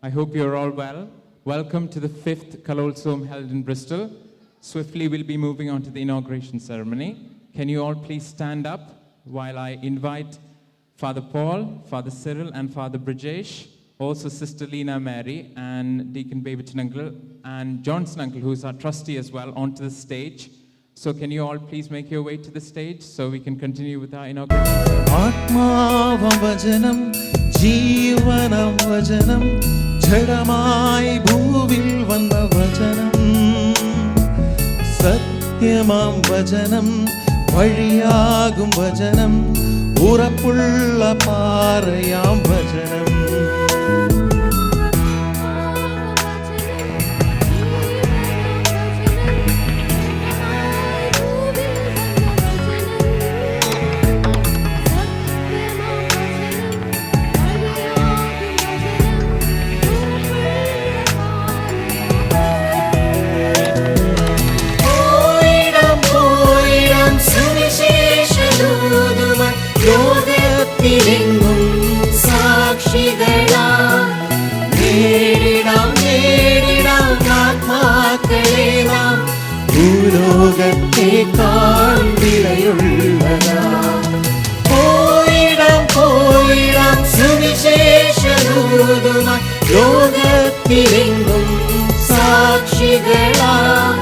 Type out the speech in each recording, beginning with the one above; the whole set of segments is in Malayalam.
I hope you're all well. Welcome to the 5th Kaloltsavam held in Bristol. Swiftly, we'll be moving on to the inauguration ceremony. Can you all please stand up while I invite Father Paul, Father Cyril, and Father Brajesh, also Sister Lena Mary, and Deacon Babyton Uncle, and Johnson Uncle, who's our trustee as well, onto the stage. So can you all please make your way to the stage so we can continue with our inauguration ceremony? ആത്മാവം വചനം ജീവനം വചനം ജഡമായി ഭൂവിൽ വന്ന വചനം സത്യമാം വചനം വഴിയാകും വചനം ഉറപ്പുള്ള പാറയാം വചനം ഭൂലോകത്തേക്കാൾ വിലയുള്ളതാം പോയിടാം പോയിടാം സുവിശേഷദൂതുമായി ലോകത്തിലെങ്ങും സാക്ഷികളാം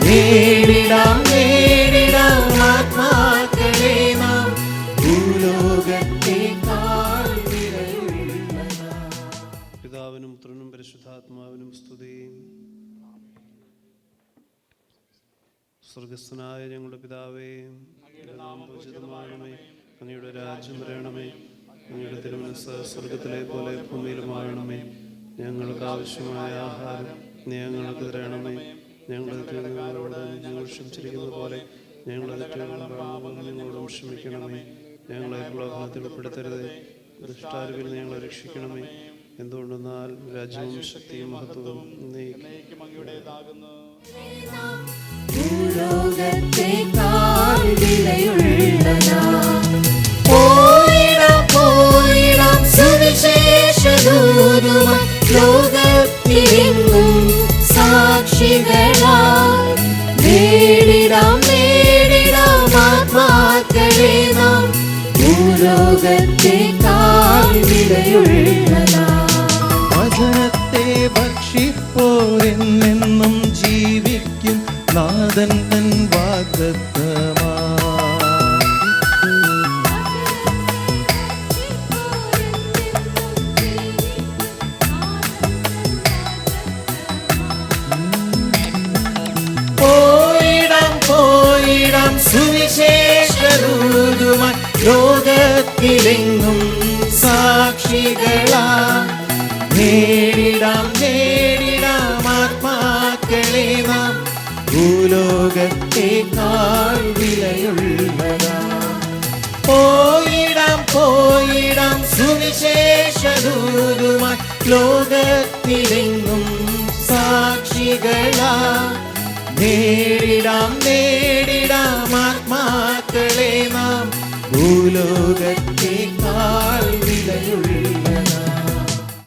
നേരിടാം നേരിടാം ആത്മാക്കളെ നാം ഭൂലോകത്തേക്കാൾ വിലയുള്ളതാം. പിതാവിനും പുത്രനും പരിശുദ്ധാത്മാവിനും സ്തുതി. സ്വർഗസ്ഥനായ ഞങ്ങളുടെ പിതാവേ, അങ്ങയുടെ നാമം പൂജിതമാകണമേ, അങ്ങയുടെ രാജ്യം വരണമേ, അങ്ങയുടെ തിരുമനസ്സ് സ്വർഗത്തിലെ പോലെ ഭൂമിയിലുമാകണമേ. ഞങ്ങൾക്ക് ആവശ്യമായ ആഹാരം നീ ഞങ്ങൾക്ക് തരണമേ. ഞങ്ങളുടെ തെറ്റുകളോട് ഞങ്ങൾ ക്ഷമിച്ചിരിക്കുന്നത് പോലെ ഞങ്ങളുടെ തെറ്റുകളും ഞങ്ങളോടും ക്ഷമിക്കണമേ. ഞങ്ങളെ പ്രലോഭനത്തിൽ ഉൾപ്പെടുത്തരുതേ, ദുഷ്ടാരൂപിൽ ഞങ്ങളെ രക്ഷിക്കണമേ. എന്തുകൊണ്ടെന്നാൽ രാജ്യവും ശക്തിയും മഹത്വവും എന്നേക്കും അങ്ങയുടേതാകുന്നു. ഭൂലോകത്തേക്കാൾ വിലയുള്ളതാം പോയിടാം പോയിടാം സുവിശേഷദൂതുമായി ലോകത്തിലെങ്ങും സാക്ഷികളാം നേരിടാം നേരിടാം ആത്മാക്കളെ നാം ഭൂലോകത്തേക്കാൾ വിലയുള്ളതാം. വചനത്തെ ഭക്ഷിപ്പോരെന്നെന്നും ജീവിക്കും നാഥൻ തൻ വാഗ്ദത്തമാ. പോയിടാം പോയിടാം സുവിശേഷദൂതുമായി ലോകത്തിലെങ്ങും സാക്ഷികളാം നേരിടാം നേരിടാം ആത്മാക്കളെ നാം ഭൂലോകത്തേക്കാൾ വിലയുള്ളതാം പോയിടാം പോയിടാം സുവിശേഷദൂതുമായി ലോകത്തിലെങ്ങും സാക്ഷികളാം നേരിടാം നേരിടാം ആത്മാക്കളെ നാം ഭൂലോക